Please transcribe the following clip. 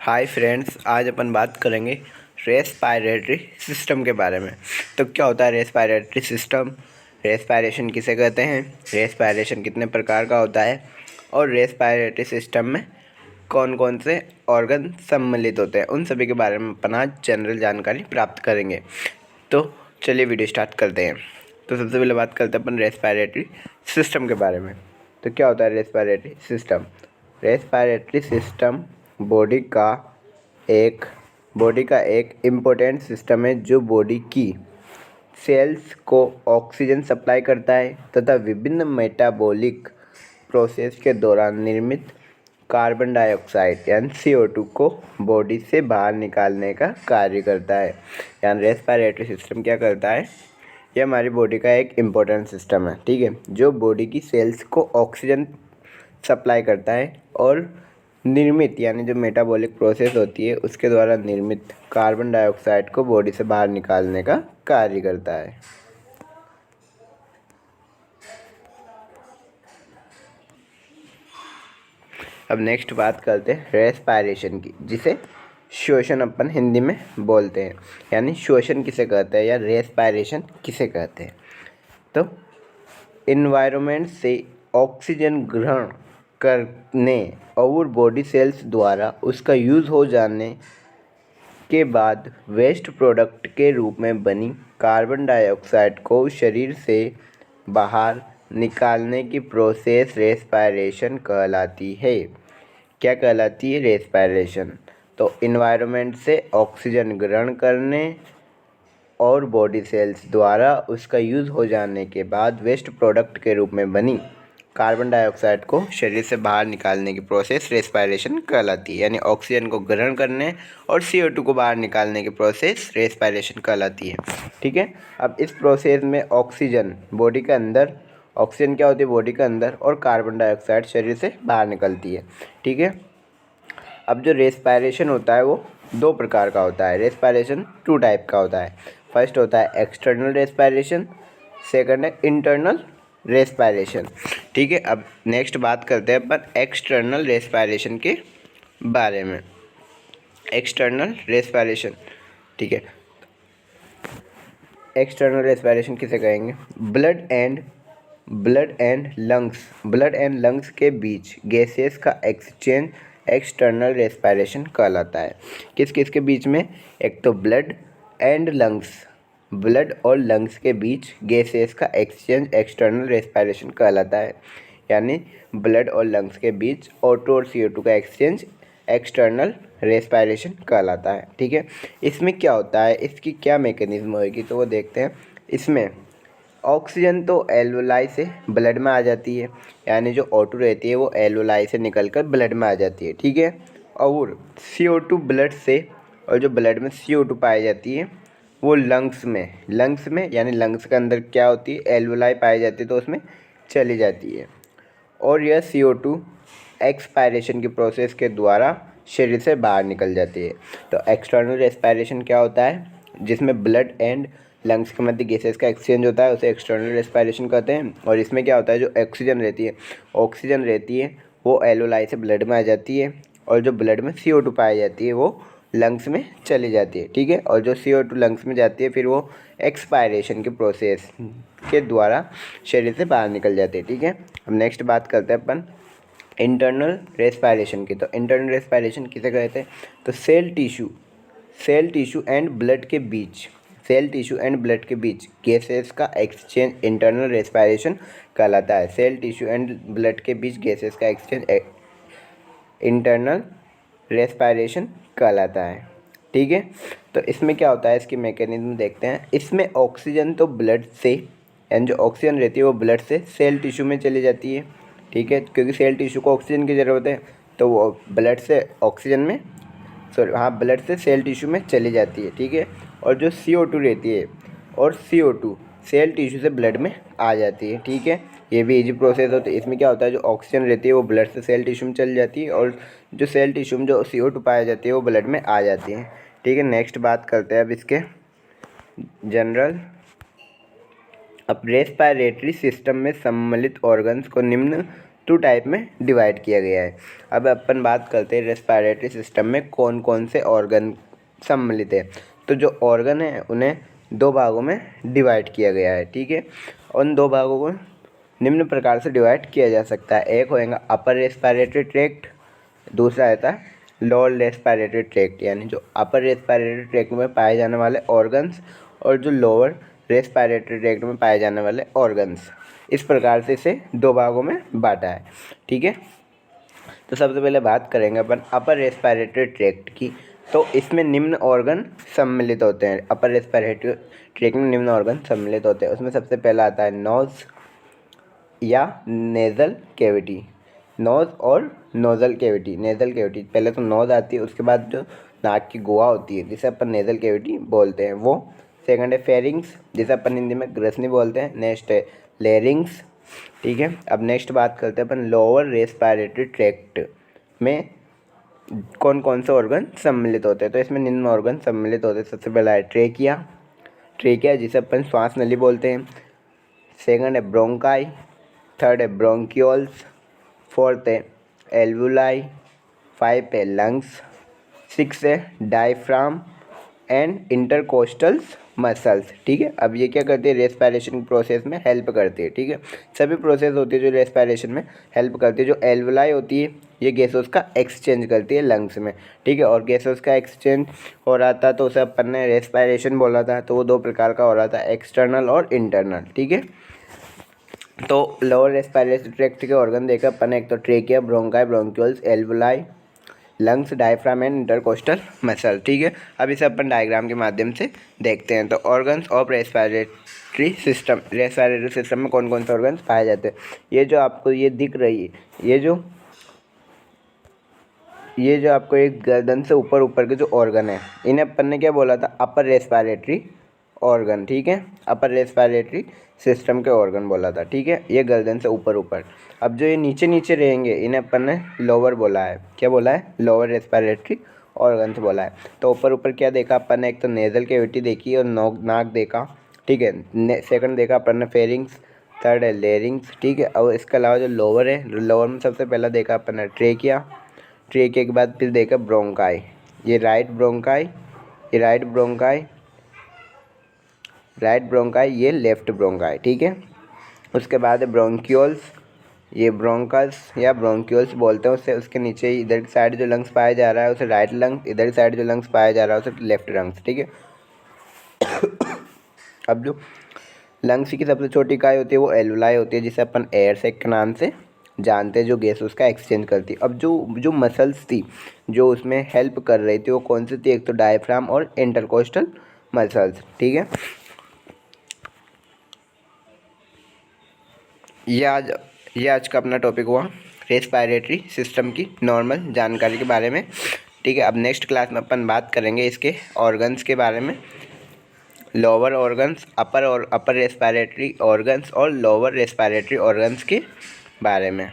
Hi friends, आज अपन बात करेंगे रेस्पायरेटरी सिस्टम के बारे में। तो क्या होता है रेस्पायरेटरी सिस्टम, रेस्पायरेशन किसे कहते हैं, रेस्पायरेशन कितने प्रकार का होता है और रेस्पायरेटरी सिस्टम में कौन कौन से ऑर्गन सम्मिलित होते हैं, उन सभी के बारे में अपन आज जनरल जानकारी प्राप्त करेंगे। तो चलिए वीडियो स्टार्ट करते हैं। तो सबसे पहले बात करते हैं अपन रेस्पायरेटरी सिस्टम के बारे में। तो क्या होता है respiratory system? Respiratory system body का एक इम्पोर्टेंट सिस्टम है जो बॉडी की सेल्स को ऑक्सीजन सप्लाई करता है तथा विभिन्न मेटाबॉलिक प्रोसेस के दौरान निर्मित कार्बन डाइऑक्साइड यानी CO2 को बॉडी से बाहर निकालने का कार्य करता है। यानी रेस्पायरेटरी सिस्टम क्या करता है? ये हमारी बॉडी का एक इम्पोर्टेंट सिस्टम है, ठीक है, जो बॉडी की सेल्स को ऑक्सीजन सप्लाई करता है और निर्मित यानी जो मेटाबॉलिक प्रोसेस होती है उसके द्वारा निर्मित कार्बन डाइऑक्साइड को बॉडी से बाहर निकालने का कार्य करता है। अब नेक्स्ट बात करते हैं रेस्पायरेशन की, जिसे श्वसन अपन हिंदी में बोलते हैं। यानी श्वसन किसे कहते हैं या रेस्पायरेशन किसे कहते हैं? तो इन्वायरमेंट से ऑक्सीजन ग्रहण करने और बॉडी सेल्स द्वारा उसका यूज़ हो जाने के बाद वेस्ट प्रोडक्ट के रूप में बनी कार्बन डाइऑक्साइड को शरीर से बाहर निकालने की प्रोसेस रेस्पायरेशन कहलाती है। क्या कहलाती है? रेस्पायरेशन। तो इन्वायरमेंट से ऑक्सीजन ग्रहण करने और बॉडी सेल्स द्वारा उसका यूज़ हो जाने के बाद वेस्ट प्रोडक्ट के रूप में बनी कार्बन डाइऑक्साइड को शरीर से बाहर निकालने की प्रोसेस रेस्पायरेशन कहलाती है। यानी ऑक्सीजन को ग्रहण करने और CO2 को बाहर निकालने की प्रोसेस रेस्पायरेशन कहलाती है, ठीक है। अब इस प्रोसेस में ऑक्सीजन बॉडी के अंदर, ऑक्सीजन क्या होती है बॉडी के अंदर, और कार्बन डाइऑक्साइड शरीर से बाहर निकलती है, ठीक है। अब जो रेस्पायरेशन होता है वो दो प्रकार का होता है। रेस्पायरेशन 2 टाइप का होता है। फर्स्ट होता है एक्सटर्नल रेस्पायरेशन, सेकंड है इंटरनल रेस्पायरेशन, ठीक है। अब नेक्स्ट बात करते हैं अपन एक्सटर्नल रेस्पायरेशन के बारे में। एक्सटर्नल रेस्पायरेशन, ठीक है। एक्सटर्नल रेस्पायरेशन किसे कहेंगे? ब्लड एंड लंग्स के बीच गैसेस का एक्सचेंज एक्सटर्नल रेस्पायरेशन कहलाता है। किस किस के बीच में? एक तो ब्लड और लंग्स के बीच गैसेस का एक्सचेंज एक्सटर्नल रेस्पायरेशन कहलाता है। यानी ब्लड और लंग्स के बीच O2 और CO2 का एक्सचेंज एक्सटर्नल रेस्पायरेशन कहलाता है, ठीक है। इसमें क्या होता है, इसकी क्या मैकेनिज्म होगी, तो वो देखते हैं। इसमें ऑक्सीजन तो एल्वोलाई से ब्लड में आ जाती है, यानी जो O2 रहती है वो एल्वोलाई से निकलकर ब्लड में आ जाती है, ठीक है। और CO2 ब्लड से, और जो ब्लड में CO2 पाई जाती है वो लंग्स में यानी लंग्स के अंदर क्या होती है, एल्वोलाई पाई जाती है, तो उसमें चली जाती है। और यह CO2 एक्सपायरेशन की प्रोसेस के द्वारा शरीर से बाहर निकल जाती है। तो एक्सटर्नल रेस्पायरेशन क्या होता है? जिसमें ब्लड एंड लंग्स के मध्य गैसेस का एक्सचेंज होता है, उसे एक्सटर्नल रेस्पायरेशन कहते हैं। और इसमें क्या होता है, जो ऑक्सीजन रहती है वो एल्वोलाई से ब्लड में आ जाती है, और जो ब्लड में CO2 पाई जाती है वो लंग्स में चली जाती है, ठीक है। और जो CO2 लंग्स में जाती है फिर वो एक्सपायरेशन की प्रोसेस के द्वारा शरीर से बाहर निकल जाती है, ठीक है। अब नेक्स्ट बात करते हैं अपन इंटरनल रेस्पायरेशन की। तो इंटरनल रेस्पायरेशन किसे कहते हैं? तो सेल टिश्यू एंड ब्लड के बीच गैसेस का एक्सचेंज इंटरनल रेस्पायरेशन कहलाता है। सेल टिश्यू एंड ब्लड के बीच गैसेस का एक्सचेंज इंटरनल रेस्पायरेशन कहलाता है, ठीक है। तो इसमें क्या होता है, इसकी मैकेनिज्म देखते हैं। इसमें ऑक्सीजन तो ब्लड से, यानी जो ऑक्सीजन रहती है वो ब्लड से सेल टिश्यू में चली जाती है, ठीक है, क्योंकि सेल टिश्यू को ऑक्सीजन की ज़रूरत है, तो वो ब्लड से ब्लड से सेल टिश्यू में चली जाती है, ठीक है। और जो CO2 रहती है, और CO2 सेल टिश्यू से ब्लड में आ जाती है, ठीक है। ये भी इजी प्रोसेस होता है। इसमें क्या होता है, जो ऑक्सीजन रहती है वो ब्लड से सेल टिश्यू में चली जाती है, और जो सेल टिश्यू में जो CO2 पाई जाती है वो ब्लड में आ जाती है, ठीक है। नेक्स्ट बात करते हैं अब इसके जनरल। अब रेस्पायरेटरी सिस्टम में सम्मिलित ऑर्गन्स को निम्न टू टाइप में डिवाइड किया गया है। अब अपन बात करते हैं रेस्पिरेटरी सिस्टम में कौन कौन से ऑर्गन सम्मिलित है। तो जो ऑर्गन है उन्हें दो भागों में डिवाइड किया गया है, ठीक है। उन दो भागों को निम्न प्रकार से डिवाइड किया जा सकता है। एक होएगा अपर रेस्पिरेटरी ट्रैक्ट, दूसरा रहता है लोअर रेस्पिरेटरी ट्रैक्ट, यानी जो अपर रेस्पिरेटरी ट्रैक्ट में पाए जाने वाले ऑर्गन्स और जो लोअर रेस्पिरेटरी ट्रैक्ट में पाए जाने वाले ऑर्गन्स। इस प्रकार से इसे दो भागों में बांटा है, ठीक है। तो सबसे पहले बात करेंगे अपन अपर रेस्पिरेटरी ट्रैक्ट की। तो इसमें निम्न ऑर्गन सम्मिलित होते हैं। अपर रेस्पिरेटरी ट्रैक्ट में निम्न ऑर्गन सम्मिलित होते हैं। उसमें सबसे पहला आता है नोज़ या नेज़ल कैविटी। नोज़ और नोज़ल कैविटी। नेज़ल कैविटी पहले तो नोज़ आती है, उसके बाद जो नाक की गुहा होती है जिसे अपन नेज़ल कैविटी बोलते हैं वो। सेकंड है फेरिंग्स, जिसे अपन हिंदी में ग्रसनी बोलते हैं। नेक्स्ट है लेरिंग्स, ठीक है। अब नेक्स्ट बात करते हैं अपन लोअर रेस्पिरेटरी ट्रैक्ट में कौन कौन से ऑर्गन सम्मिलित होते हैं। तो इसमें निम्न ऑर्गन सम्मिलित होते हैं। सबसे पहला है ट्रेकिया, ट्रेकिया जिसे अपन श्वास नली बोलते हैं। सेकंड है ब्रोंकाई, थर्ड है ब्रोंक्यूल्स, फोर्थ है एल्वुलाई, फाइव है लंग्स, सिक्स है डायफ्राम एंड इंटरकोस्टल्स मसल्स, ठीक है। अब ये क्या करती है, रेस्पिरेशन प्रोसेस में हेल्प करती है, ठीक है। सभी प्रोसेस होती है जो रेस्पिरेशन में हेल्प करती है। जो एल्वुलाई होती है ये गैसेस का एक्सचेंज करती है लंग्स में, ठीक है। और गैसेस का एक्सचेंज हो रहा था तो उसे अपन ने रेस्पिरेशन बोला था। तो वो दो प्रकार का हो रहा था, एक्सटर्नल और इंटरनल, ठीक है। तो लोअर रेस्पिरेटरी ट्रैक्ट के ऑर्गन देखा अपन ने, एक तो trachea, bronchi, bronchioles, alveoli, lungs, diaphragm and intercostal muscle, ठीक है। अब इसे अपन डायग्राम के माध्यम से देखते हैं। तो organs of respiratory system, respiratory system में कौन कौन से ऑर्गन्स पाए जाते हैं। ये जो आपको ये दिख रही है, ये जो आपको एक गर्दन से ऊपर ऊपर के जो ऑर्गन है इन्हें अपन ने क्या बोला था, अपर रेस्पिरेटरी ऑर्गन, ठीक है। अपर रेस्पिरेटरी सिस्टम के ऑर्गन बोला था, ठीक है। ये गर्दन से ऊपर ऊपर। अब जो ये नीचे नीचे रहेंगे इन्हें अपन ने लोअर बोला है। क्या बोला है, लोअर रेस्पिरेटरी ऑर्गन्स बोला है। तो ऊपर ऊपर क्या देखा अपन ने, एक तो नेज़ल कैविटी देखी और नाक देखा, ठीक है। सेकंड देखा अपन ने फेरिंग्स, थर्ड है लेरिंग्स, ठीक है। और इसके अलावा जो लोअर है, लोअर में सबसे पहला देखा अपन ने ट्रेकिया, ट्रेकिया के बाद फिर देखा ब्रोंकाई, ये राइट ब्रोंकाई, ये राइट ब्रोंकाई, ये लेफ्ट ब्रोंकाई, ठीक है। उसके बाद है ब्रोंक्यूल्स, ये ब्रोंकस या ब्रोंक्यूल्स बोलते हैं उसे। उसके नीचे इधर की साइड जो लंग्स पाया जा रहा है उसे राइट लंग्स, इधर की साइड जो लंग्स पाया जा रहा है उसे लेफ्ट लंग्स, ठीक है। अब जो लंग्स की सबसे छोटी इकाई होती है वो एल्वुलाई होती है, जिसे अपन एयर सैक के नाम से जानते हैं, जो गैस उसका एक्सचेंज करती है। अब जो मसल्स थी जो उसमें हेल्प कर रही थी वो कौन सी थी, एक तो डायफ्राम और इंटरकोस्टल मसल्स, ठीक है। ये आज का अपना टॉपिक हुआ रेस्पिरेटरी सिस्टम की नॉर्मल जानकारी के बारे में, ठीक है। अब नेक्स्ट क्लास में अपन बात करेंगे इसके ऑर्गन्स के बारे में, lower organs, upper respiratory organs और लोअर रेस्पिरेटरी ऑर्गन्स के बारे में।